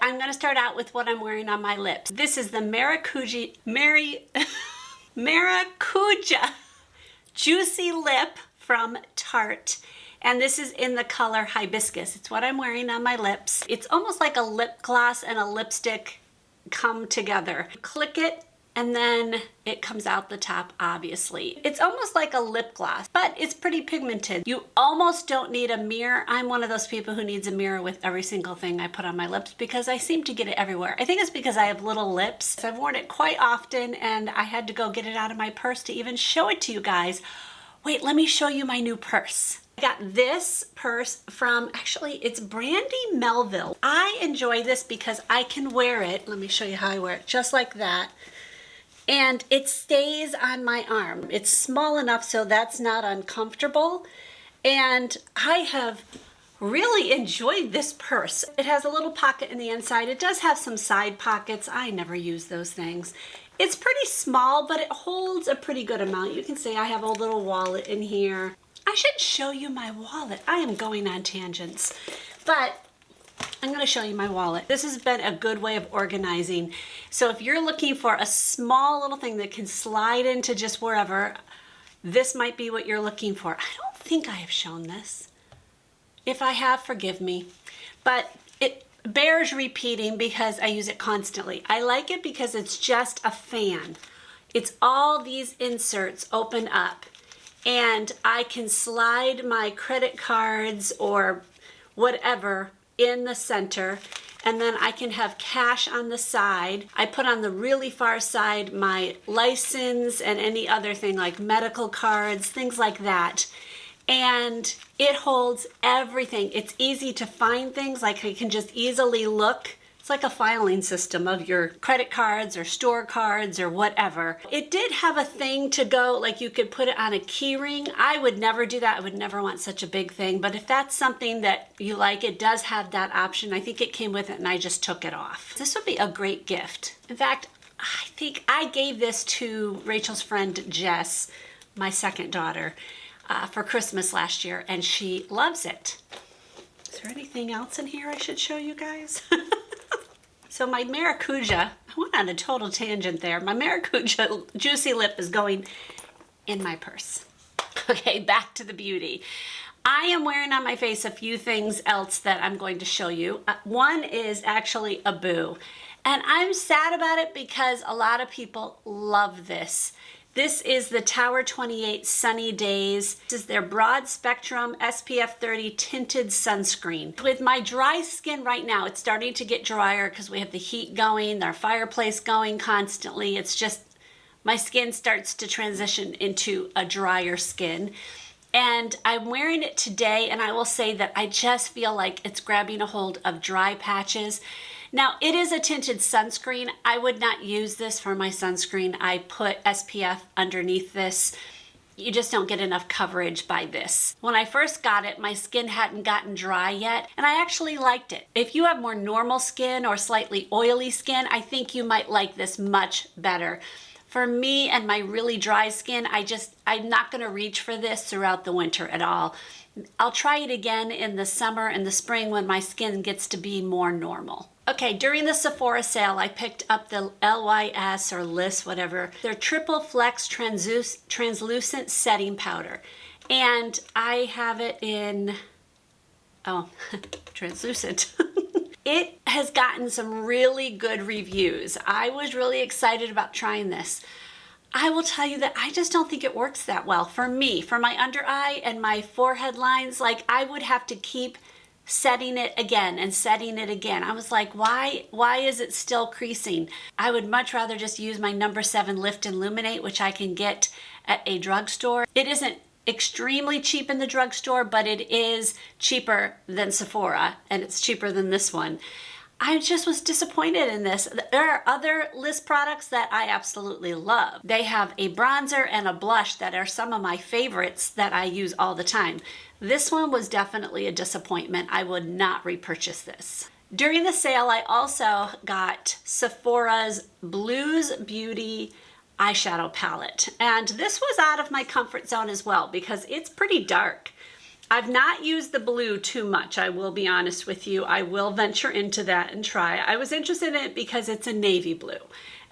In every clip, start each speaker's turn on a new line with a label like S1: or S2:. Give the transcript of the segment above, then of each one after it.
S1: I'm going to start out with what I'm wearing on my lips. This is the Maracuja Juicy Lip from Tarte. And this is in the color Hibiscus. It's what I'm wearing on my lips. It's almost like a lip gloss and a lipstick come together. Click it and then it comes out the top, obviously. It's almost like a lip gloss, but it's pretty pigmented. You almost don't need a mirror. I'm one of those people who needs a mirror with every single thing I put on my lips because I seem to get it everywhere. I think it's because I have little lips. I've worn it quite often and I had to go get it out of my purse to even show it to you guys. Wait, let me show you my new purse. I got this purse from, actually, it's Brandy Melville. I enjoy this because I can wear it. Let me show you how I wear it, just like that. And it stays on my arm. It's small enough so that's not uncomfortable. And I have really enjoyed this purse. It has a little pocket in the inside. It does have some side pockets. I never use those things. It's pretty small, but it holds a pretty good amount. You can see I have a little wallet in here. I should show you my wallet. I am going on tangents, but I'm going to show you my wallet. This has been a good way of organizing. So if you're looking for a small little thing that can slide into just wherever, this might be what you're looking for. I don't think I have shown this. If I have, forgive me. But it bears repeating because I use it constantly. I like it because it's just a fan. It's all these inserts open up. And I can slide my credit cards or whatever in the center, and then I can have cash on the side. I put on the really far side my license and any other thing like medical cards, things like that. And it holds everything. It's easy to find things, like I can just easily look. It's like a filing system of your credit cards or store cards or whatever. It did have a thing to go, like you could put it on a key ring. I would never do that. I would never want such a big thing. But if that's something that you like, it does have that option. I think it came with it and I just took it off. This would be a great gift. In fact, I think I gave this to Rachel's friend Jess, my second daughter, for Christmas last year, and she loves it. Is there anything else in here I should show you guys? So my Maracuja, I went on a total tangent there. My Maracuja Juicy Lip is going in my purse. Okay, back to the beauty. I am wearing on my face a few things else that I'm going to show you. One is actually a boo. And I'm sad about it because a lot of people love this. This is the Tower 28 Sunny Days. This is their broad spectrum SPF 30 tinted sunscreen. With my dry skin right now, it's starting to get drier because we have the heat going, our fireplace going constantly. It's just, my skin starts to transition into a drier skin. And I'm wearing it today, and I will say that I just feel like it's grabbing a hold of dry patches. Now, it is a tinted sunscreen. I would not use this for my sunscreen. I put SPF underneath this. You just don't get enough coverage by this. When I first got it, my skin hadn't gotten dry yet, and I actually liked it. If you have more normal skin or slightly oily skin, I think you might like this much better. For me and my really dry skin, I'm not gonna reach for this throughout the winter at all. I'll try it again in the summer and the spring when my skin gets to be more normal. Okay, during the Sephora sale, I picked up the LYS or LYS, whatever, their Triple Flex Translucent Setting Powder. And I have it in, translucent. It has gotten some really good reviews. I was really excited about trying this. I will tell you that I just don't think it works that well for me. For my under eye and my forehead lines, like I would have to keep setting it again and setting it again. I was like, why is it still creasing? I would much rather just use my number 7 Lift and Illuminate, which I can get at a drugstore. It isn't extremely cheap in the drugstore, but it is cheaper than Sephora, and it's cheaper than this one. I just was disappointed in this. There are other LYS products that I absolutely love. They have a bronzer and a blush that are some of my favorites that I use all the time. This one was definitely a disappointment. I would not repurchase this. During the sale, I also got Sephora's Blues Beauty eyeshadow palette. And this was out of my comfort zone as well because it's pretty dark. I've not used the blue too much, I will be honest with you. I will venture into that and try. I was interested in it because it's a navy blue,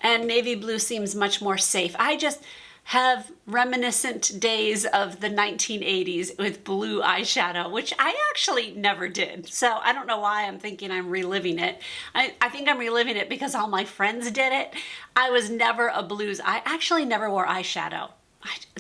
S1: and navy blue seems much more safe. I just have reminiscent days of the 1980s with blue eyeshadow, which I actually never did. So I don't know why I'm thinking I'm reliving it. I think I'm reliving it because all my friends did it. I was never a blues. I actually never wore eyeshadow.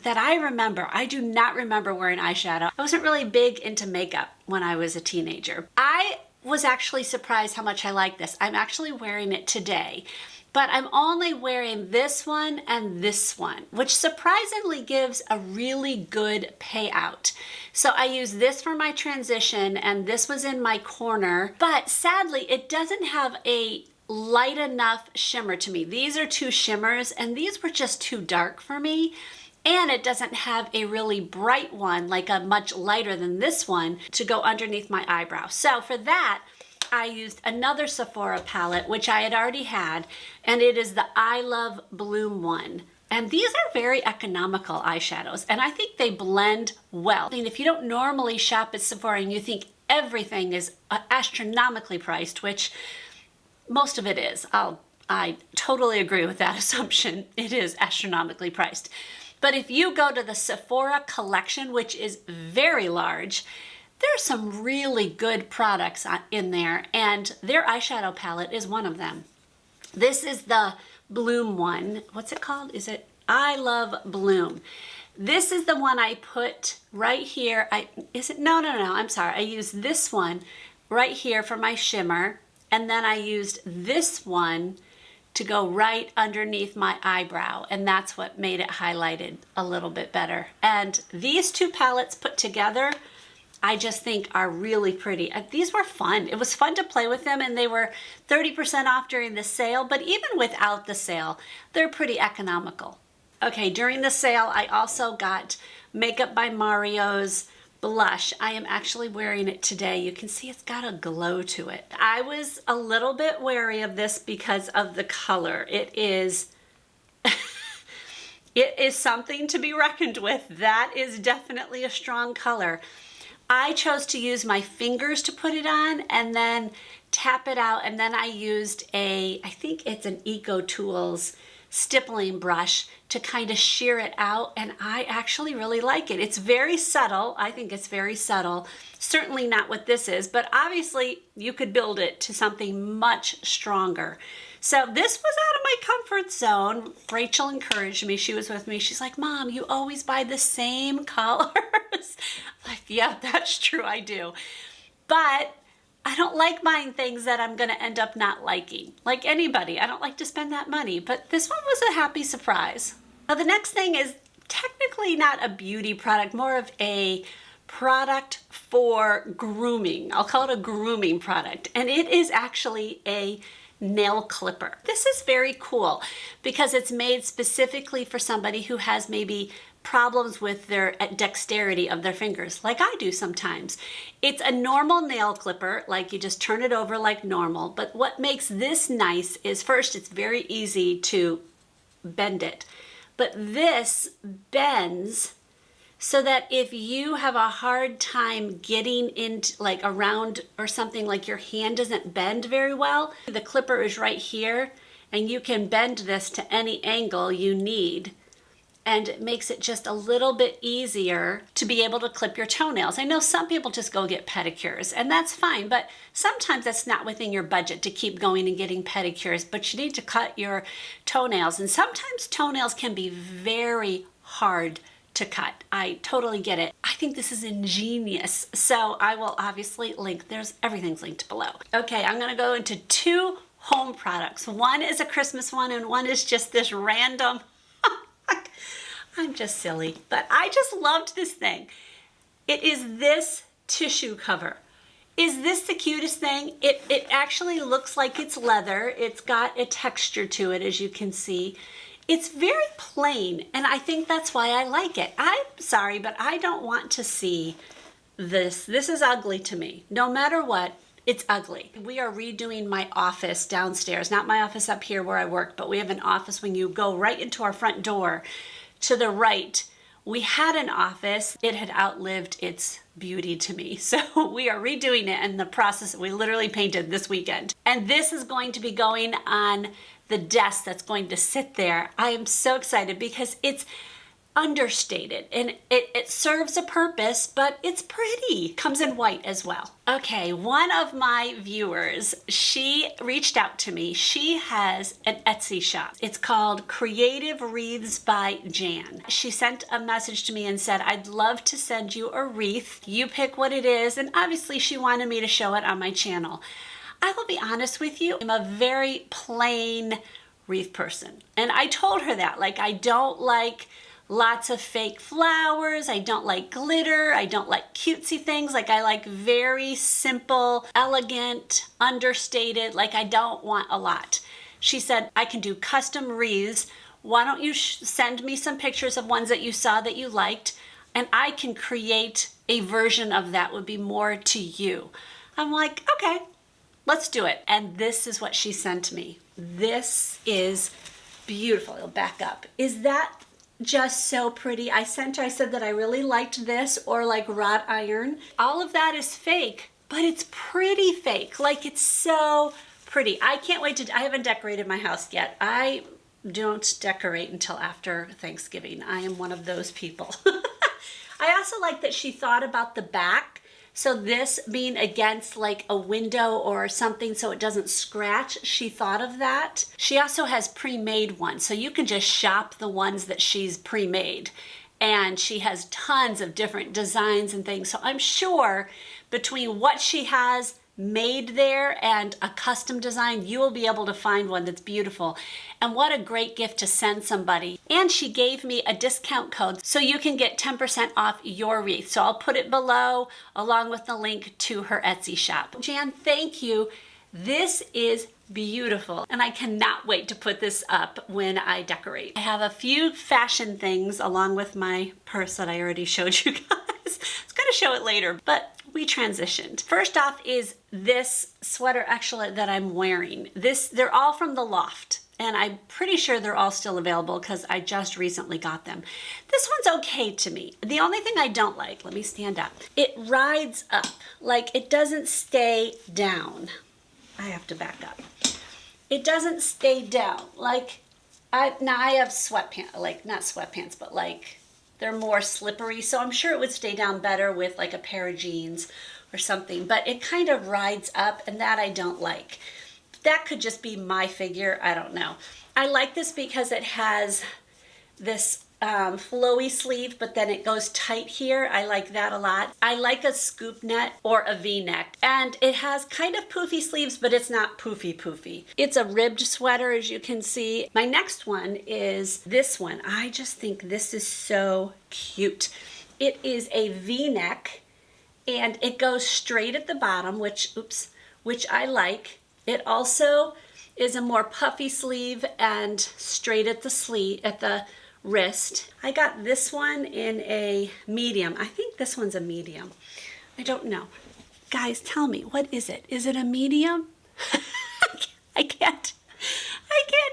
S1: That I remember. I do not remember wearing eyeshadow. I wasn't really big into makeup when I was a teenager. I was actually surprised how much I like this. I'm actually wearing it today, but I'm only wearing this one and this one, which surprisingly gives a really good payout. So I use this for my transition, and this was in my corner, but sadly it doesn't have a light enough shimmer to me. These are two shimmers, and these were just too dark for me. And it doesn't have a really bright one, like a much lighter than this one, to go underneath my eyebrow. So for that, I used another Sephora palette, which I had already had, and it is the I Love Bloom one. And these are very economical eyeshadows, and I think they blend well. I mean, if you don't normally shop at Sephora and you think everything is astronomically priced, which most of it is, I totally agree with that assumption. It is astronomically priced. But if you go to the Sephora collection, which is very large, there's some really good products in there, and their eyeshadow palette is one of them. This is the Bloom one. What's it called? Is it I Love Bloom? This is the one I put right here. No, I'm sorry. I used this one right here for my shimmer, and then I used this one to go right underneath my eyebrow, and that's what made it highlighted a little bit better. And these two palettes put together, I just think are really pretty. These were fun. It was fun to play with them, and they were 30% off during the sale, but even without the sale, they're pretty economical. Okay, during the sale, I also got Makeup by Mario's blush. I am actually wearing it today. You can see it's got a glow to it. I was a little bit wary of this because of the color. It is it is something to be reckoned with. That is definitely a strong color. I chose to use my fingers to put it on and then tap it out, and then I used I think it's an Eco Tools stippling brush to kind of shear it out, and I actually really like it. It's very subtle. I think it's very subtle. Certainly not what this is, but obviously you could build it to something much stronger. So this was out of my comfort zone. Rachel encouraged me. She was with me. She's like, Mom, you always buy the same colors. I'm like, yeah, that's true, I do. But I don't like buying things that I'm going to end up not liking. Like anybody, I don't like to spend that money, but this one was a happy surprise. Now the next thing is technically not a beauty product, more of a product for grooming. I'll call it a grooming product, and it is actually a nail clipper. This is very cool because it's made specifically for somebody who has maybe problems with their dexterity of their fingers, like I do sometimes. It's a normal nail clipper, like you just turn it over like normal, but what makes this nice is first, it's very easy to bend it, but this bends so that if you have a hard time getting into like around or something, like your hand doesn't bend very well, the clipper is right here and you can bend this to any angle you need. And it makes it just a little bit easier to be able to clip your toenails. I know some people just go get pedicures, and that's fine, but sometimes that's not within your budget to keep going and getting pedicures, but you need to cut your toenails, and sometimes toenails can be very hard to cut. I totally get it. I think this is ingenious, so I will obviously link. Everything's linked below. Okay, I'm gonna go into two home products. One is a Christmas one, and one is just this random, I'm just silly, but I just loved this thing. It is this tissue cover. Is this the cutest thing? It actually looks like it's leather. It's got a texture to it, as you can see. It's very plain, and I think that's why I like it. I'm sorry, but I don't want to see this. This is ugly to me. No matter what, it's ugly. We are redoing my office downstairs, not my office up here where I work, but we have an office when you go right into our front door. To the right, We had an office. It had outlived its beauty to me. So we are redoing it in the process. We literally painted this weekend. And this is going to be going on the desk that's going to sit there. I am so excited because it's understated and it serves a purpose, but it's pretty. Comes in white as well. Okay, one of my viewers, she reached out to me. She has an Etsy shop. It's called Creative Wreaths by Jan. She sent a message to me and said, I'd love to send you a wreath. You pick what it is. And obviously she wanted me to show it on my channel. I will be honest with you, I'm a very plain wreath person. And I told her that, like, I don't like lots of fake flowers. I don't like glitter. I don't like cutesy things. Like, I like very simple, elegant, understated. Like, I don't want a lot. She said, I can do custom wreaths. Why don't you send me some pictures of ones that you saw that you liked, and I can create a version of that would be more to you. I'm like, okay, let's do it. And this is what she sent me. This is beautiful. It'll back up. Is that just so pretty? I sent her, I said that I really liked this, or like wrought iron. All of that is fake, but it's pretty fake. Like, it's so pretty. I can't wait to, I haven't decorated my house yet. I don't decorate until after Thanksgiving. I am one of those people. I also like that she thought about the back. So this being against like a window or something so it doesn't scratch, she thought of that. She also has pre-made ones, so you can just shop the ones that she's pre-made. And she has tons of different designs and things. So I'm sure between what she has made there and a custom design, you will be able to find one that's beautiful. And what a great gift to send somebody. And she gave me a discount code so you can get 10% off your wreath. So I'll put it below along with the link to her Etsy shop. Jan, thank you. This is beautiful, and I cannot wait to put this up when I decorate. I have a few fashion things along with my purse that I already showed you guys. I was gonna show it later, but we transitioned. First off is this sweater actually that I'm wearing. They're all from the Loft, and I'm pretty sure they're all still available because I just recently got them. This one's okay to me. The only thing I don't like, let me stand up, it rides up. Like, it doesn't stay down. I have to back up. It doesn't stay down. Like, now I have sweatpants, like not sweatpants, but like they're more slippery. So I'm sure it would stay down better with like a pair of jeans or something, but it kind of rides up, and that I don't like. That could just be my figure. I don't know. I like this because it has this flowy sleeve, but then it goes tight here. I like that a lot. I like a scoop neck or a V-neck, and it has kind of poofy sleeves, but it's not poofy. It's a ribbed sweater, as you can see. My next one is this one. I just think this is so cute. It is a V-neck, and it goes straight at the bottom, which I like. It also is a more puffy sleeve and straight at the sleeve, at the wrist. I got this one in a medium. I think this one's a medium. I don't know. Guys, tell me, what is it? Is it a medium? I can't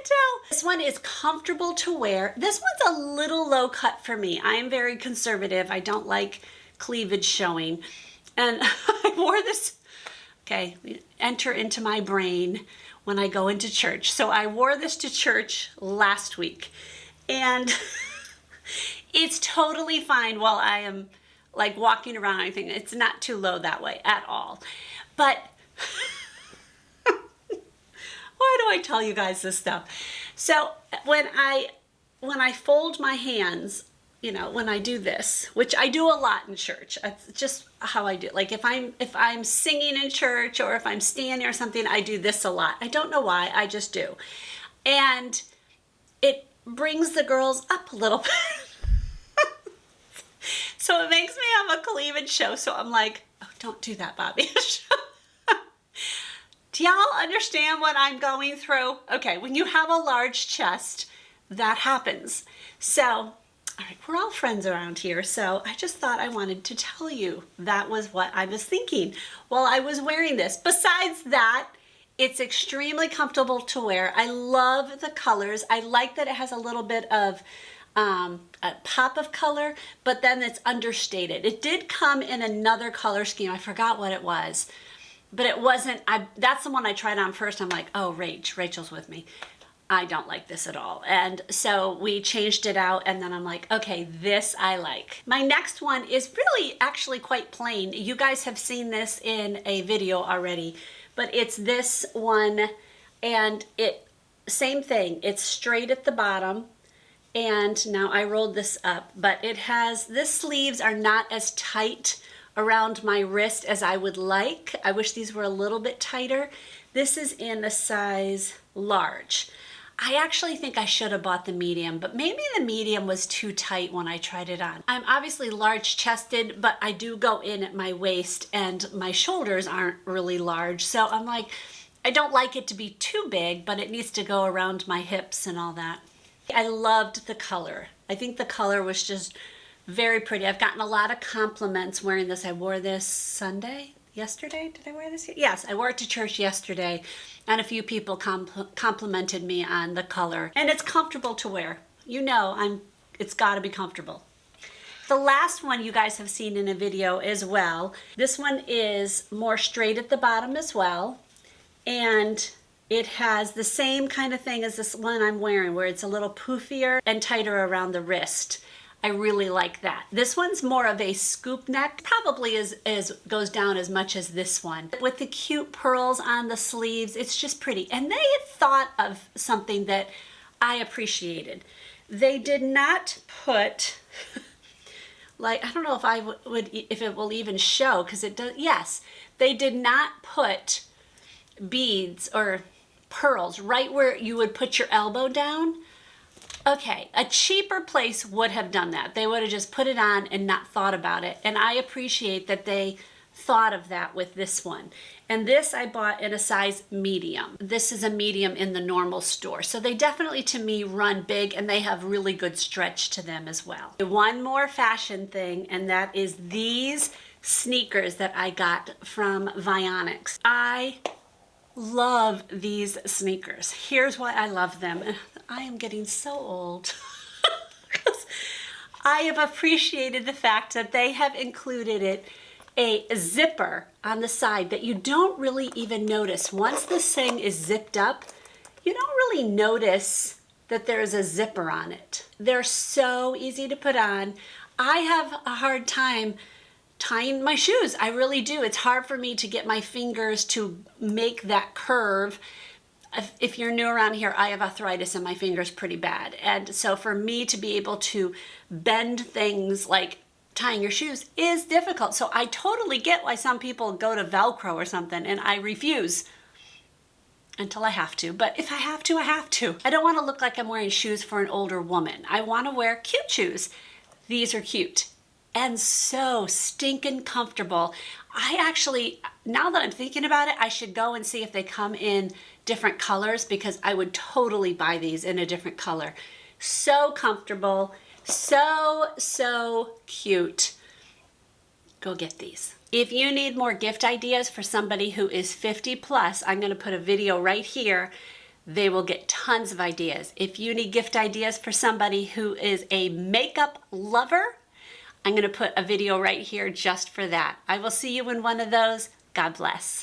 S1: tell. This one is comfortable to wear. This one's a little low cut for me. I am very conservative. I don't like cleavage showing. And I wore this, okay, enter into my brain when I go into church. So I wore this to church last week. And it's totally fine while I am like walking around. I think it's not too low that way at all. But why do I tell you guys this stuff? So when I fold my hands, you know, when I do this, which I do a lot in church, it's just how I do it. Like if I'm singing in church or if I'm standing or something, I do this a lot. I don't know why, I just do. And it brings the girls up a little bit. So it makes me have a cleavage show. So I'm like, oh, don't do that, Bobby. Do y'all understand what I'm going through? Okay, when you have a large chest, that happens. So, all right, we're all friends around here. So I just thought I wanted to tell you that was what I was thinking while I was wearing this. Besides that, it's extremely comfortable to wear. I love the colors. I like that it has a little bit of a pop of color, but then it's understated. It did come in another color scheme. I forgot what it was, but it wasn't, that's the one I tried on first. I'm like, oh, Rachel's with me. I don't like this at all. And so we changed it out, and then I'm like, okay, this I like. My next one is really actually quite plain. You guys have seen this in a video already, but it's this one, and same thing. It's straight at the bottom. And now I rolled this up, but the sleeves are not as tight around my wrist as I would like. I wish these were a little bit tighter. This is in a size large. I actually think I should have bought the medium, but maybe the medium was too tight when I tried it on. I'm obviously large chested, but I do go in at my waist and my shoulders aren't really large. So I'm like, I don't like it to be too big, but it needs to go around my hips and all that. I loved the color. I think the color was just very pretty. I've gotten a lot of compliments wearing this. I wore this yesterday. Did I wear this? Yes, I wore it to church yesterday, and a few people complimented me on the color. And it's comfortable to wear. You know, it's gotta be comfortable. The last one you guys have seen in a video as well. This one is more straight at the bottom as well, and it has the same kind of thing as this one I'm wearing, where it's a little poofier and tighter around the wrist. I really like that. This one's more of a scoop neck, probably goes down as much as this one. With the cute pearls on the sleeves, it's just pretty. And they had thought of something that I appreciated. They did not put, like, I don't know if it will even show, because it does, yes. They did not put beads or pearls right where you would put your elbow down. Okay, a cheaper place would have done that. They would have just put it on and not thought about it. And I appreciate that they thought of that with this one. And this I bought in a size medium. This is a medium in the normal store. So they definitely, to me, run big, and they have really good stretch to them as well. One more fashion thing, and that is these sneakers that I got from Vionics. I love these sneakers. Here's why I love them. I am getting so old. I have appreciated the fact that they have included a zipper on the side that you don't really even notice. Once this thing is zipped up, you don't really notice that there's a zipper on it. They're so easy to put on. I have a hard time tying my shoes. I really do. It's hard for me to get my fingers to make that curve. If you're new around here, I have arthritis in my fingers pretty bad. And so for me to be able to bend things like tying your shoes is difficult. So I totally get why some people go to Velcro or something, and I refuse until I have to. But if I have to, I have to. I don't want to look like I'm wearing shoes for an older woman. I want to wear cute shoes. These are cute and so stinking comfortable. I actually, now that I'm thinking about it, I should go and see if they come in different colors, because I would totally buy these in a different color. So comfortable, so cute. Go get these. If you need more gift ideas for somebody who is 50 plus, I'm gonna put a video right here. They will get tons of ideas. If you need gift ideas for somebody who is a makeup lover, I'm gonna put a video right here just for that. I will see you in one of those. God bless.